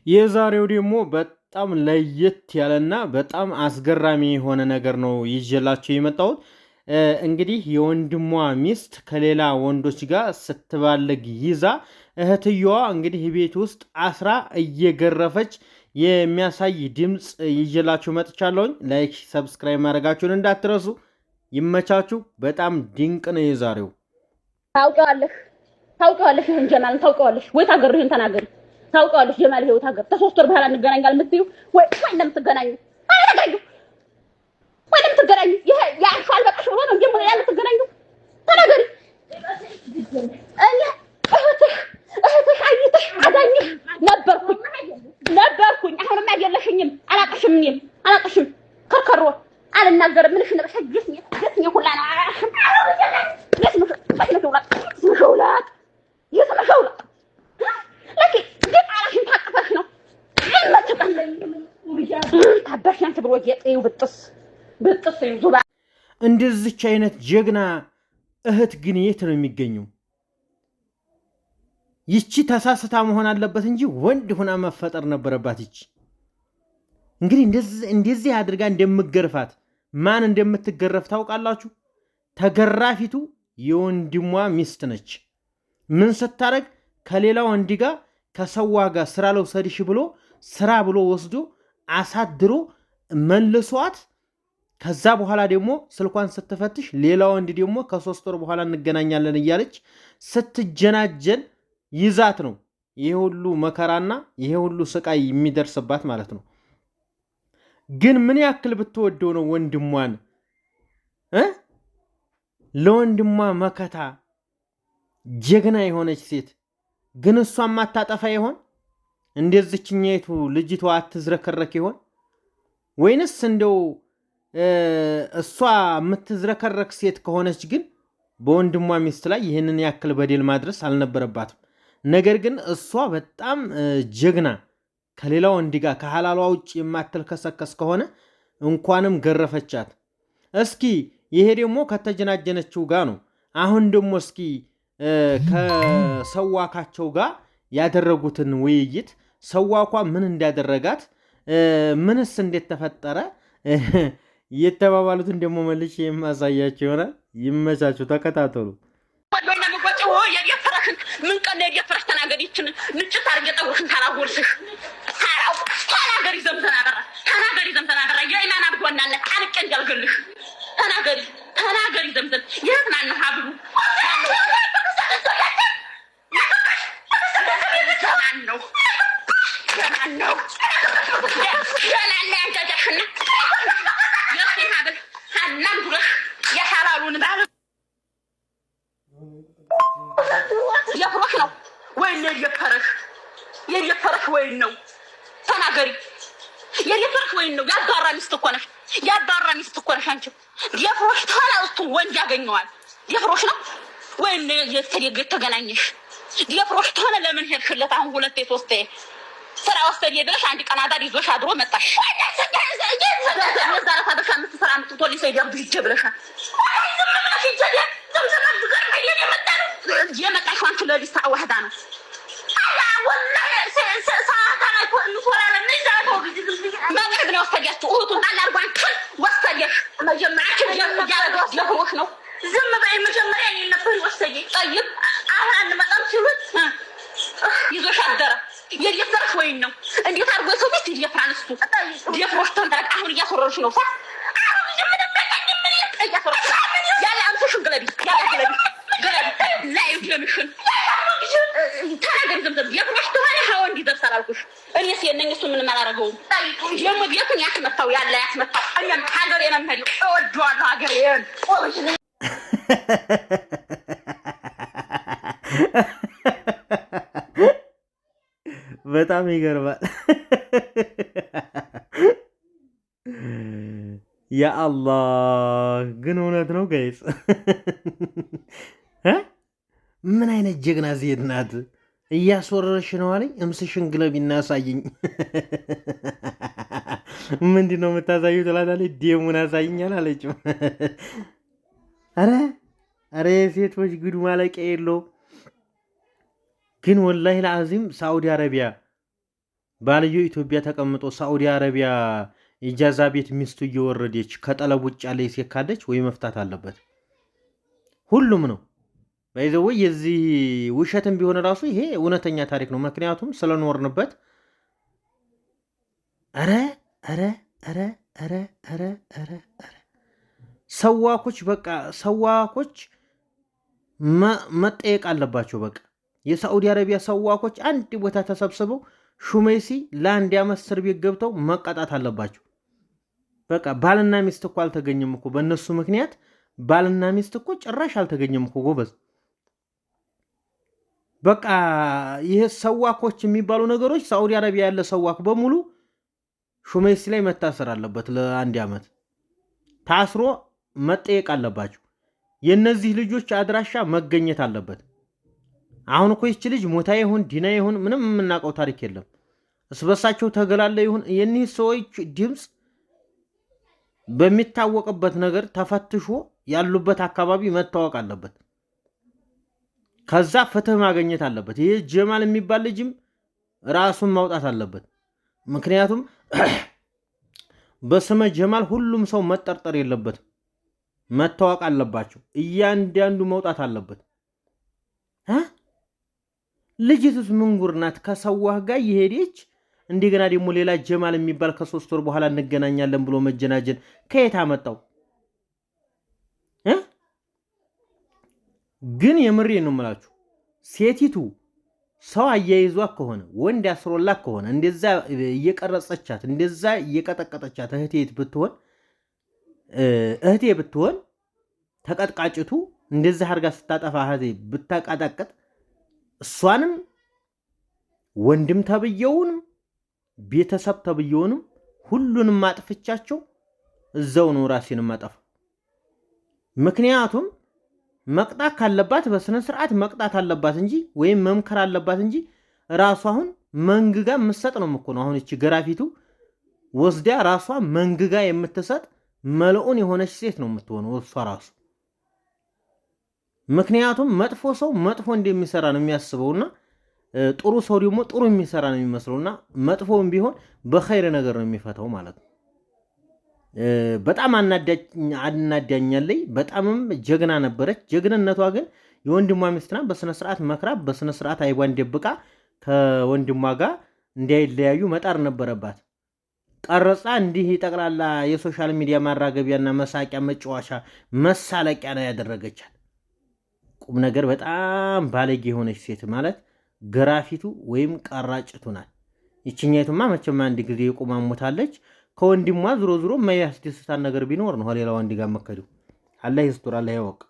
የዛሬው ደግሞ በጣም ለየት ያለና በጣም አስገራሚ የሆነ ነገር ነው ይዤላችሁ የመጣሁት። እንግዲህ የወንድሟ ሚስት ከሌላ ወንዶች ጋር ስትባልግ ይዛ እህትየዋ እንግዲህ ቤት ውስጥ አስራ እየገረፈች የሚያሳይ ድምፅ ይዤላችሁ መጥቻለሁኝ። ላይክ፣ ሰብስክራይብ ማድረጋችሁን እንዳትረሱ። ይመቻችሁ። በጣም ድንቅ ነው የዛሬው። ታውቂዋለሽ ይሄን ጀማልን ታውቂዋለሽ ወይ? ታገርህን ተናገሪ። ታውቂዋለሽ ጀማል ይሄው ታገር ከሶስት ወር በኋላ እንገናኛለን የምትዩ ወይ እንደምትገናኙ አረጋዩ ወይ እንደምትገናኙ ይሄ ያልፋል በቃሽ ብሎ ነው ጀምሮ ያልተገናኙ ተናገሪ። እህትሽ አይተሽ አዳኝሽ ነበርኩኝ። አሁንም አይደለሽኝም። አላቅሽም ከርከሮ አልናገርም። ምንሽ ነው በሸግስኝ ሁላ ነው አራሽም መሸውላት የሰመሸውላት ለኪ ግን አራሽን ታቅፈሽ ነው ታባሽን ብሎ የጤው ብጥስ ዙባ። እንደዚች አይነት ጀግና እህት ግን የት ነው የሚገኘው? ይቺ ተሳስታ መሆን አለበት እንጂ ወንድ ሆና መፈጠር ነበረባት። ይቺ እንግዲህ እንደዚህ አድርጋ እንደምገርፋት ማን እንደምትገረፍ ታውቃላችሁ? ተገራፊቱ የወንድሟ ሚስት ነች። ምን ስታረግ ከሌላ ወንድ ጋር ከሰዋ ጋር ስራ ልውሰድሽ ብሎ ስራ ብሎ ወስዶ አሳድሮ መልሷት፣ ከዛ በኋላ ደግሞ ስልኳን ስትፈትሽ ሌላ ወንድ ደግሞ ከ3 ወር በኋላ እንገናኛለን እያለች ስትጀናጀን ይዛት ነው ይሄ ሁሉ መከራና ይሄ ሁሉ ስቃይ የሚደርስባት ማለት ነው። ግን ምን ያክል ብትወደው ነው ወንድሟን ለወንድሟ መከታ ጀግና የሆነች ሴት ግን እሷ ማታጠፋ ይሆን? እንደዚህኛይቱ ልጅቷ አትዝረከረክ ይሆን? ወይንስ እንደው እሷ የምትዝረከረክ ሴት ከሆነች ግን በወንድሟ ሚስት ላይ ይህንን ያክል በደል ማድረስ አልነበረባትም። ነገር ግን እሷ በጣም ጀግና ከሌላ ወንድ ጋር ከሐላሏ ውጭ የማትልከሰከስ ከሆነ እንኳንም ገረፈቻት። እስኪ ይሄ ደግሞ ከተጀናጀነችው ጋር ነው። አሁን ደግሞ እስኪ ከሰዋካቸው ጋር ያደረጉትን ውይይት ሰዋኳ ምን እንዳደረጋት ምንስ እንዴት ተፈጠረ የተባባሉትን ደግሞ መልሼ የማሳያቸው ይሆናል። ይመቻችሁ፣ ተከታተሉ። ምን ቀን ላይ የፈረሽ ተናገሪችን ንጭት አርገ ጠውሽን ታላጎርስሽ ተናገሪ ዘምተናደራ የኢማን አብጓናለ አንቀ እንገልገልሽ ተናገሪ ዘምዘም የት ማን ሀብሉ ማነው ያላለ አንተደሽና የሀብል ሀናም ጉረሽ የሐላሉን ባለ የፍሮሽ ነው ወይ የየፈረሽ ወይ ነው? ተናገሪ። የየፈረሽ ወይ ነው? ያባራ ሚስት እኮ ነሽ አንቺ። የፍሮሽ ተናውስቱ ወንድ ያገኘዋል። የፍሮሽ ነው ወይ የተገናኘሽ? የፍሮሽ ተሆነ ለምን ሄድሽለት? አሁን 2 3 ስራ ወሰድ ይደረሽ አንድ ቀን አዳር ይዞሽ አድሮ መጣሽ። የዛራ ታደሻ ምትሰራ ምትቶልኝ ሰይዳብ ይጀብለሻል። የመጣሽ አንቺ ለሊት ሰዓት ዋህዳ ነው። አላ ወላሂ ሰዓት ላይ በቅርብ ነው ወሰዳችሁ። እህቱን ጣል አርጓን ወሰደሽ። መጀመሪያችን ያረጋስ ለፍሮሽ ነው። ዝም በይ መጀመሪያ እኔ ነበር ወሰደ። ጠይቅ አሁን አንመጣም ሲሉት ይዞሽ አደረ። የየፈረሽ ወይን ነው እንዴት አርጎ ሰው ቤት ይየፍራንስቱ የፍሮሽ ተንታቅ አሁን እያሰረርሽ ነው። አሁን ያለ አምሰሽን ገለቢ ላይ ይደምሽን ተናገሪ ዘምዘም የፍሮሽ ተሆነ ሀው እንዲደርሳል አልኩሽ። እኔስ የነኝ እሱ ምንም አላረገውም። ደግሞ ቤቱን ያስመታው እኔም ሀገር የመመሪ እወደዋለሁ ሀገሬን። በጣም ይገርማል። ያአላህ ግን እውነት ነው ጋይስ። ምን አይነት ጀግና ሴት ናት! እያስወረረሽ ነው አለኝ። እምስሽን ግለቢና አሳይኝ። ምንድን ነው የምታሳዩ ትላታለች። ደሙን አሳይኛል አለችው። አረ የሴቶች ጉድ ማለቂያ የለው። ግን ወላሂ ለአዚም ሳዑዲ አረቢያ ባልየው ኢትዮጵያ ተቀምጦ ሳዑዲ አረቢያ ኢጃዛ ቤት ሚስቱ እየወረደች ከጠለብ ውጭ ያለ ሴት ካለች ወይ መፍታት አለበት። ሁሉም ነው ባይዘው የዚህ ውሸትም ቢሆን ራሱ ይሄ እውነተኛ ታሪክ ነው። ምክንያቱም ስለኖርንበት አረ አረ አረ አረ አረ አረ አረ ሰዋኮች በቃ ሰዋኮች መጠየቅ አለባቸው። በቃ የሳዑዲ አረቢያ ሰዋኮች አንድ ቦታ ተሰብስበው ሹሜሲ ለአንድ ዓመት እስር ቤት ገብተው መቀጣት አለባቸው። በቃ ባልና ሚስት እኮ አልተገኘም እኮ በእነሱ ምክንያት ባልና ሚስት እኮ ጭራሽ አልተገኘም እኮ ጎበዝ። በቃ ይሄ ሰዋኮች የሚባሉ ነገሮች ሳዑዲ አረቢያ ያለ ሰዋክ በሙሉ ሹሜሲ ላይ መታሰር አለበት። ለአንድ ዓመት ታስሮ መጠየቅ አለባቸው። የነዚህ ልጆች አድራሻ መገኘት አለበት። አሁን እኮ ይህች ልጅ ሞታ ይሁን ዲና ይሁን ምንም የምናውቀው ታሪክ የለም። እስበሳቸው ተገላለ ይሁን የኒህ ሰዎች ድምፅ በሚታወቅበት ነገር ተፈትሾ ያሉበት አካባቢ መታወቅ አለበት። ከዛ ፍትህ ማግኘት አለበት። ይህ ጀማል የሚባል ልጅም ራሱን ማውጣት አለበት። ምክንያቱም በስመ ጀማል ሁሉም ሰው መጠርጠር የለበትም። መታወቅ አለባቸው። እያንዳንዱ መውጣት አለበት። ልጅቱስ ምንጉር ናት? ከሰዋህ ጋር የሄደች እንደገና ደግሞ ሌላ ጀማል የሚባል ከ3 ወር በኋላ እንገናኛለን ብሎ መጀናጀን ከየት አመጣው? ግን የምሬ ነው የምላችሁ ሴቲቱ ሰው አያይዟት ከሆነ ወንድ አስሮላት ከሆነ እንደዛ እየቀረጸቻት እንደዛ እየቀጠቀጠቻት እህቴ ብትሆን ተቀጥቃጭቱ እንደዛ አድርጋ ስታጠፋ እህቴ ብታቃጣቀጥ እሷንም ወንድም ተብየውንም ቤተሰብ ተብየውንም ሁሉንም ማጥፍቻቸው እዛው ነው ራሴንም ማጠፋ። ምክንያቱም መቅጣት ካለባት በስነ ስርዓት መቅጣት አለባት እንጂ ወይም መምከር አለባት እንጂ ራሷ አሁን መንግጋ የምትሰጥ ነው እኮ ነው። አሁን እቺ ገራፊቱ ወስዳ ራሷ መንግጋ የምትሰጥ መልኡን የሆነች ሴት ነው የምትሆነው እሷ ራሱ። ምክንያቱም መጥፎ ሰው መጥፎ እንደሚሰራ ነው የሚያስበውና ጥሩ ሰው ደግሞ ጥሩ የሚሰራ ነው የሚመስለውና መጥፎም ቢሆን በኸይር ነገር ነው የሚፈታው ማለት ነው። በጣም አናዳኛለይ። በጣምም ጀግና ነበረች። ጀግንነቷ ግን የወንድሟ ሚስትና በስነ ስርዓት መክራ በስነ ስርዓት አይቧን ደብቃ ከወንድሟ ጋር እንዳይለያዩ መጣር ነበረባት። ቀረጻ እንዲህ ጠቅላላ የሶሻል ሚዲያ ማራገቢያና መሳቂያ መጫወቻ መሳለቂያ ነው ያደረገቻት። ቁም ነገር በጣም ባለጌ የሆነች ሴት ማለት ገራፊቱ ወይም ቀራጭቱ ናት። ይችኛይቱማ መቼም አንድ ጊዜ ቁማ ሞታለች። ከወንድሟ ዙሮ ዙሮ የማያስደስታን ነገር ቢኖር ነው ሌላ ወንድ ጋር መከዱ። አላህ ይስጥር፣ አላህ ያወቅ።